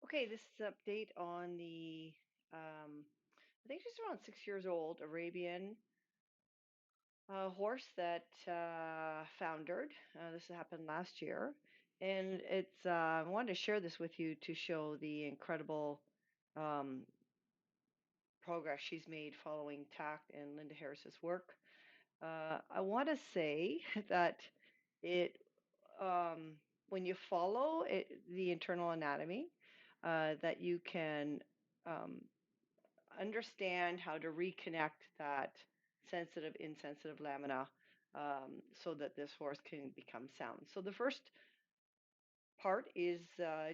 Okay, this is an update on I think she's around 6 years old, Arabian horse that foundered. This happened last year. And I wanted to share this with you to show the incredible um, progress she's made following TACT and Linda Harris's work. I want to say that it, um, when you follow the internal anatomy, that you can um, understand how to reconnect that sensitive, insensitive lamina so that this horse can become sound. So the first part is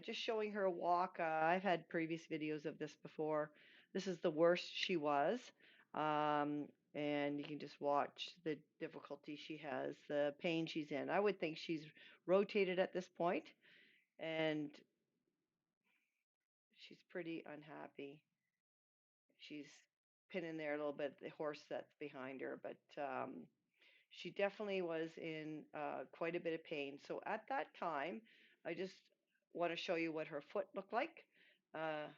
just showing her a walk. I've had previous videos of this before. This is the worst she was. And you can just watch the difficulty she has, the pain she's in. I would think she's rotated at this point, and she's pretty unhappy. She's pinning there a little bit, the horse that's behind her, but she definitely was in quite a bit of pain. So at that time, I just want to show you what her foot looked like. Uh,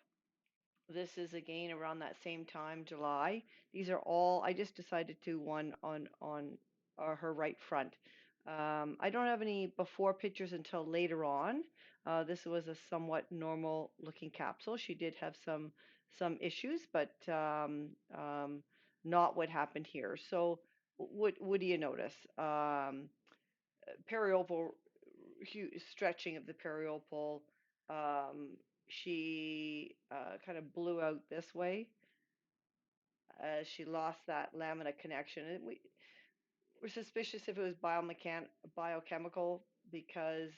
this is again around that same time, July. These are all, I just decided to one on her right front. I don't have any before pictures until later on. This was a somewhat normal looking capsule. She did have some issues, but not what happened here. So what do you notice? Periople stretching of the periople. Um, she kind of blew out this way as she lost that lamina connection. And we're suspicious if it was biochemical because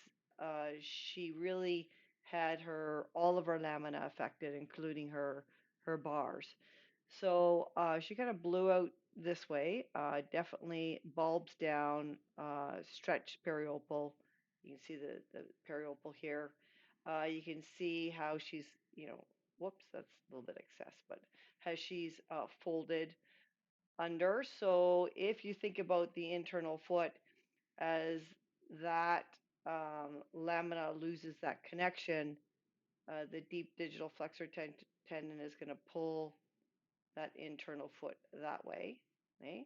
she really had her all of her lamina affected, including her bars. So she kind of blew out this way. Definitely bulbs down, stretched periopal. You can see the periopal here. You can see how she's, whoops, that's a little bit excess, but how she's folded under. So if you think about the internal foot as that lamina loses that connection, the deep digital flexor tendon is going to pull that internal foot that way. Okay?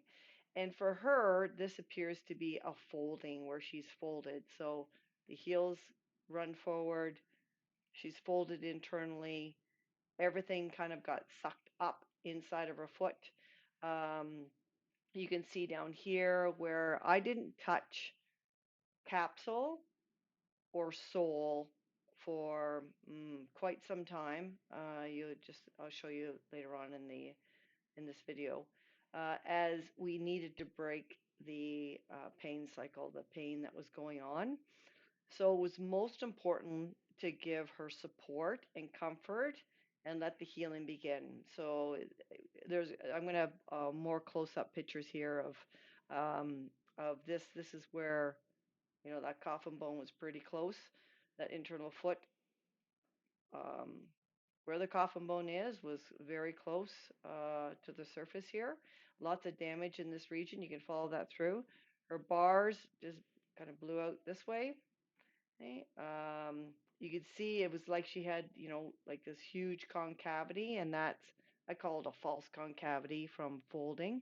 And for her, this appears to be a folding where she's folded. So the heels run forward, she's folded internally, everything kind of got sucked up inside of her foot. Um, you can see down here where I didn't touch capsule or sole for quite some time. I'll show you later on in this video, as we needed to break the pain cycle, the pain that was going on. So it was most important to give her support and comfort and let the healing begin. So I'm going to have more close-up pictures here of this. This is where, that coffin bone was pretty close, that internal foot. Um, where the coffin bone is was very close to the surface here. Lots of damage in this region. You can follow that through. Her bars just kind of blew out this way. Okay. You could see it was like she had, like this huge concavity, and I call it a false concavity from folding.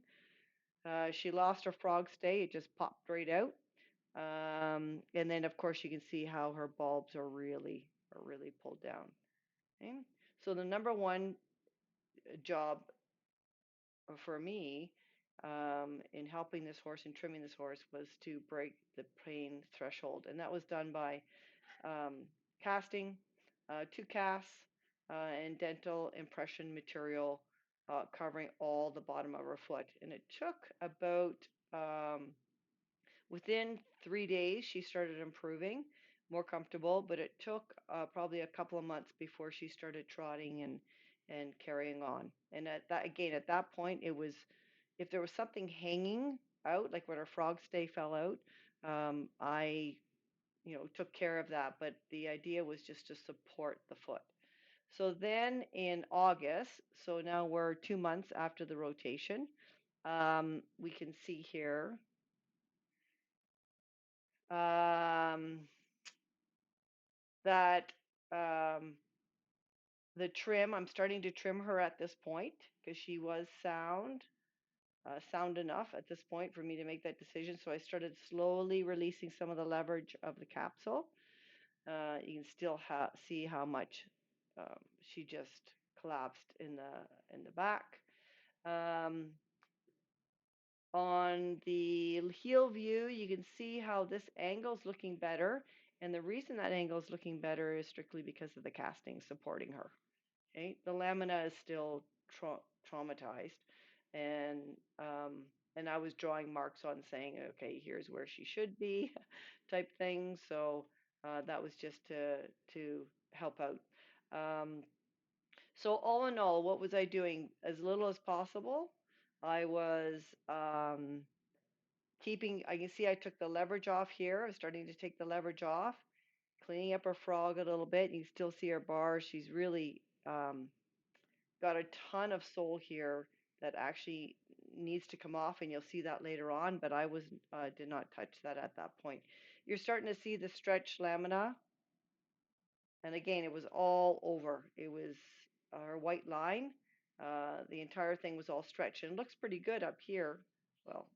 She lost her frog stay. It just popped right out. And then, of course, you can see how her bulbs are really pulled down. Okay. So the number one job for me in helping this horse and trimming this horse was to break the pain threshold, and that was done by um, casting, two casts, and dental impression material covering all the bottom of her foot. And it took about within 3 days, she started improving, more comfortable, but it took probably a couple of months before she started trotting and carrying on. And at that point, it was if there was something hanging out, like when her frog stay fell out, I took care of that. But the idea was just to support the foot. So then in August, so now we're 2 months after the rotation, we can see here um, that The trim, I'm starting to trim her at this point because she was sound enough at this point for me to make that decision. So I started slowly releasing some of the leverage of the capsule. You can still see how much she just collapsed in the back. Um, on the heel view, you can see how this angle is looking better. And the reason that angle is looking better is strictly because of the casting supporting her. Okay, the lamina is still traumatized, and um, and I was drawing marks on saying, okay, here's where she should be, type thing. So that was just to help out. Um, so all in all, what was I doing? As little as possible. I was keeping. I can see I took the leverage off here. I'm starting to take the leverage off, cleaning up her frog a little bit. You can still see her bars. She's really got a ton of sole here that actually needs to come off, and you'll see that later on, but I was did not touch that at that point. You're starting to see the stretch lamina, and again, it was all over. It was our white line. The entire thing was all stretched, and it looks pretty good up here. Well,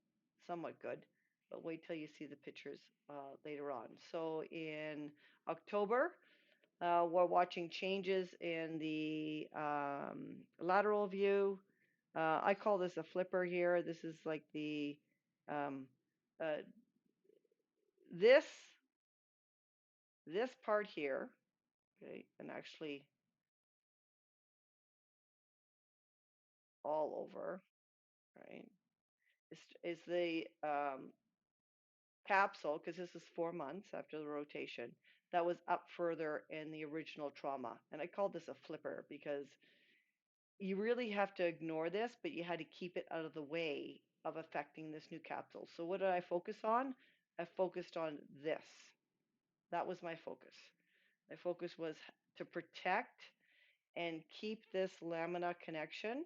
somewhat good, but wait till you see the pictures later on. So in October, we're watching changes in the lateral view. I call this a flipper here. This is like the um, uh, this this part here, okay, and actually all over, right? Is the capsule, because this is 4 months after the rotation, that was up further in the original trauma, and I called this a flipper because you really have to ignore this, but you had to keep it out of the way of affecting this new capsule. So what did I focus on? I focused on this. That was my focus. My focus was to protect and keep this lamina connection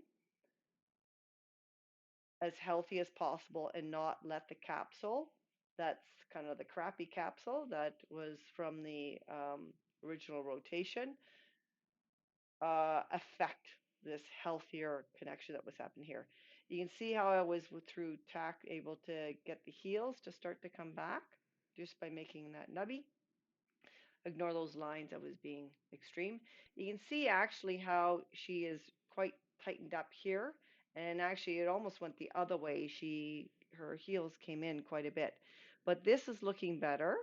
as healthy as possible and not let the capsule, that's kind of the crappy capsule that was from the original rotation, affect this healthier connection that was happening here. You can see how I was through TACT able to get the heels to start to come back just by making that nubby. Ignore those lines, I was being extreme. You can see actually how she is quite tightened up here, and actually it almost went the other way. Her heels came in quite a bit, but this is looking better,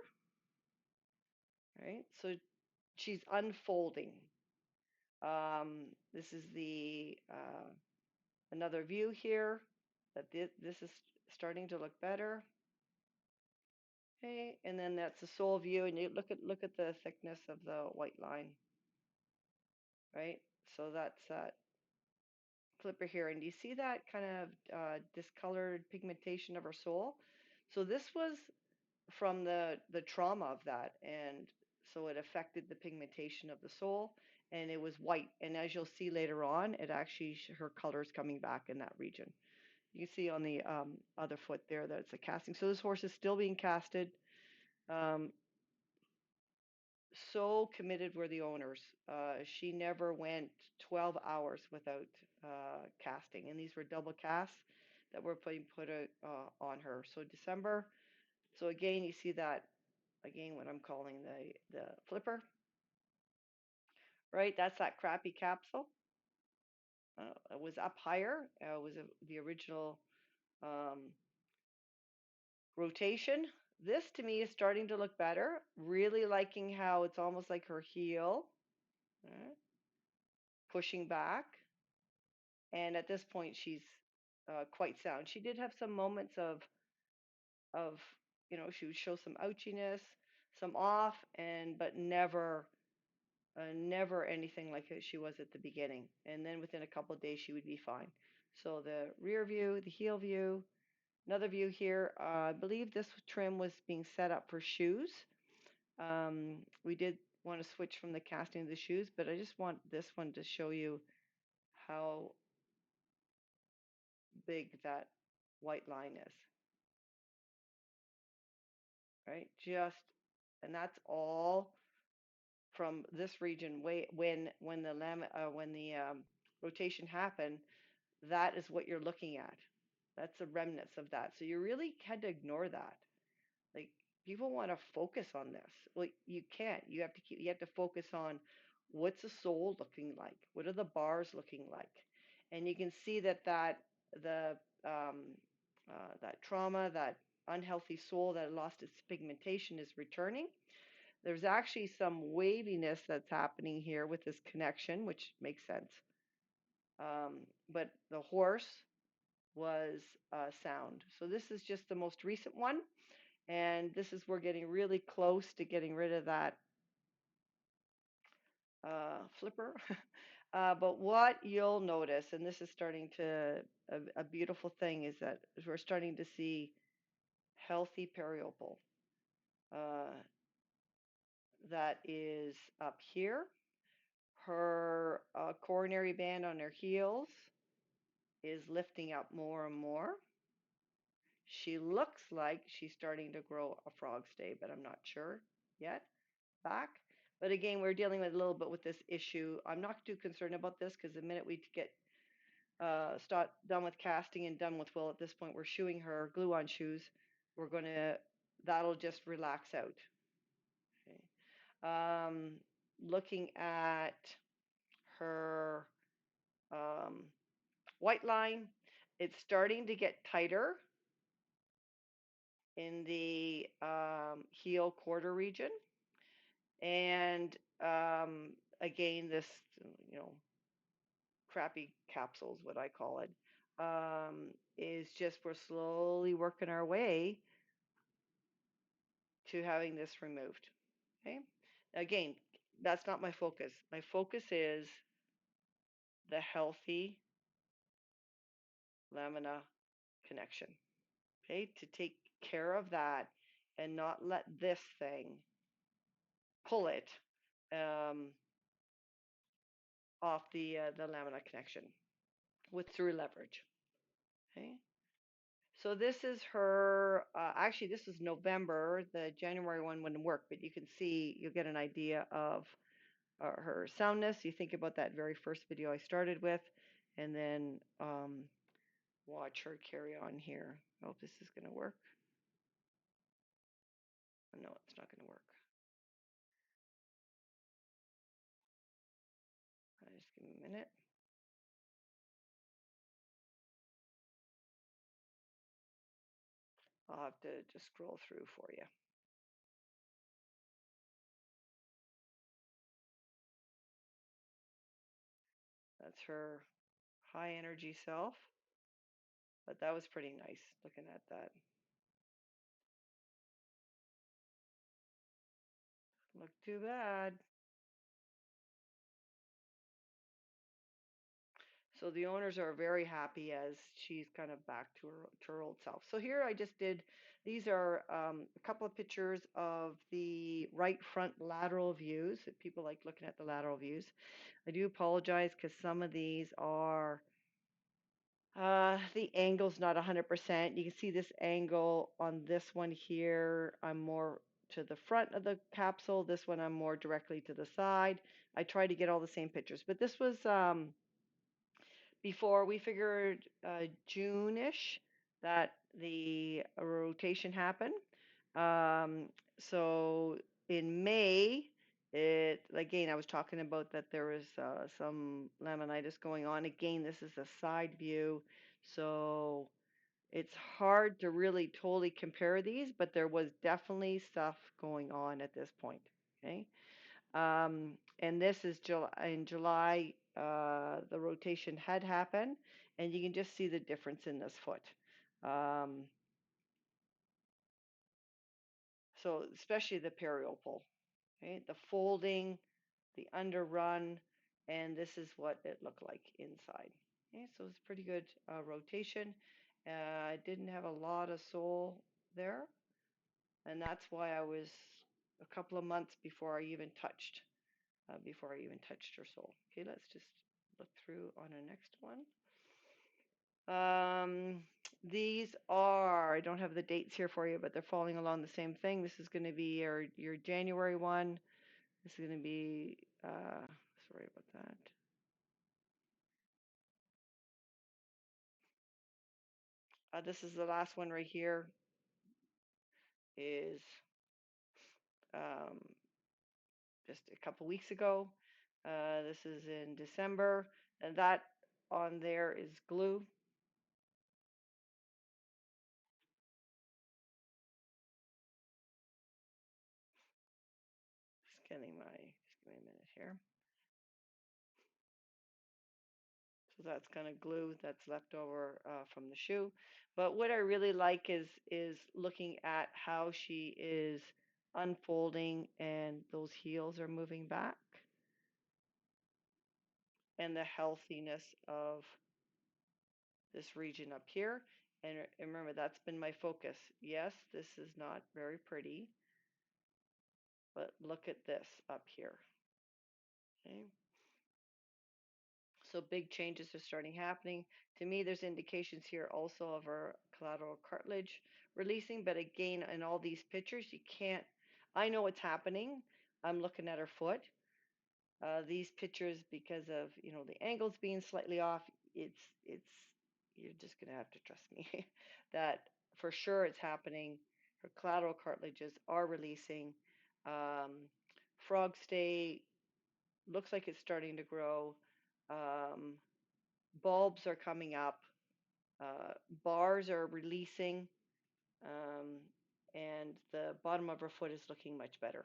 right? So she's unfolding. This is the another view here that this is starting to look better. Okay, and then that's the sole view, and you look at the thickness of the white line, right? So that's that flipper here, and you see that kind of discolored pigmentation of her sole. So this was from the trauma of that, and so it affected the pigmentation of the sole, and it was white. And as you'll see later on, it actually her color is coming back in that region. You can see on the other foot there that it's a casting. So this horse is still being casted. Um, so committed were the owners. She never went 12 hours without casting, and these were double casts that were put on her. So December. So again, you see that again what I'm calling the flipper, right? That's that crappy capsule. It was up higher. It was the original um, rotation. This to me is starting to look better. Really liking how it's almost like her heel pushing back. And at this point, she's quite sound. She did have some moments of she would show some ouchiness, some off, and but never anything like she was at the beginning. And then within a couple of days, she would be fine. So the rear view, the heel view, another view here. I believe this trim was being set up for shoes. We did want to switch from the casting of the shoes, but I just want this one to show you how big that white line is, right? And that's all from this region way when the rotation happened, that is what you're looking at. That's the remnants of that. So you really had to ignore that. Like people want to focus on this. Well, you can't. You have to focus on what's the soul looking like? What are the bars looking like? And you can see the that trauma, that unhealthy soul that lost its pigmentation is returning. There's actually some waviness that's happening here with this connection, which makes sense. But the horse was sound. So this is just the most recent one. And this is, we're getting really close to getting rid of that flipper. But what you'll notice, and this is starting to, a beautiful thing is that we're starting to see healthy periopal. Uh, that is up here. Her coronary band on her heels is lifting up more and more. She looks like she's starting to grow a frog stay, but I'm not sure yet. Back. But again, we're dealing with a little bit with this issue. I'm not too concerned about this because the minute we get start done with casting and done with Will, at this point we're shoeing her glue on shoes. We're gonna That'll just relax out. Okay. Looking at her um, white line, it's starting to get tighter in the heel quarter region, and again, this you know crappy capsules, what I call it, is just we're slowly working our way to having this removed. Okay. Again, that's not my focus. My focus is the healthy lamina connection. Okay. To take care of that and not let this thing pull it um, off the lamina connection with through leverage. Okay. So this is her, actually this is November, the January one wouldn't work, but you can see, you'll get an idea of her soundness. You think about that very first video I started with, and then watch her carry on here. I hope this is going to work. No, it's not going to work. Just give me a minute. I'll have to just scroll through for you. That's her high energy self, but that was pretty nice looking at that. Look too bad. So the owners are very happy as she's kind of back to her old self. So here I just did, these are a couple of pictures of the right front lateral views. People like looking at the lateral views. I do apologize because some of these are, the angle's not 100%. You can see this angle on this one here. I'm more to the front of the capsule. This one I'm more directly to the side. I try to get all the same pictures, but this was before we figured June-ish that the rotation happened. So in May, it again I was talking about that there was some laminitis going on. Again, this is a side view, so it's hard to really totally compare these, but there was definitely stuff going on at this point. Okay. And this is in July, the rotation had happened, and you can just see the difference in this foot. Um, so especially the periopal, okay? The folding, the underrun, and this is what it looked like inside. Okay, so it's pretty good rotation. I didn't have a lot of sole there, and that's why I was a couple of months before I even touched her soul. Okay, let's just look through on the next one. These are, I don't have the dates here for you, but they're following along the same thing. This is going to be your January one. This is going to be, sorry about that. This is the last one right here is um, just a couple weeks ago. This is in December, and that on there is glue. Just give me a minute here. So that's kind of glue that's left over from the shoe. But what I really like is looking at how she is unfolding and those heels are moving back and the healthiness of this region up here. And remember, that's been my focus. Yes, this is not very pretty, but look at this up here. Okay. So big changes are starting happening. To me, there's indications here also of our collateral cartilage releasing, but again, in all these pictures, you can't, I know what's happening. I'm looking at her foot. These pictures, because of, the angles being slightly off, it's, you're just gonna have to trust me that for sure it's happening. Her collateral cartilages are releasing. Um, frog stay looks like it's starting to grow. Um, bulbs are coming up, uh, bars are releasing, um, and the bottom of her foot is looking much better.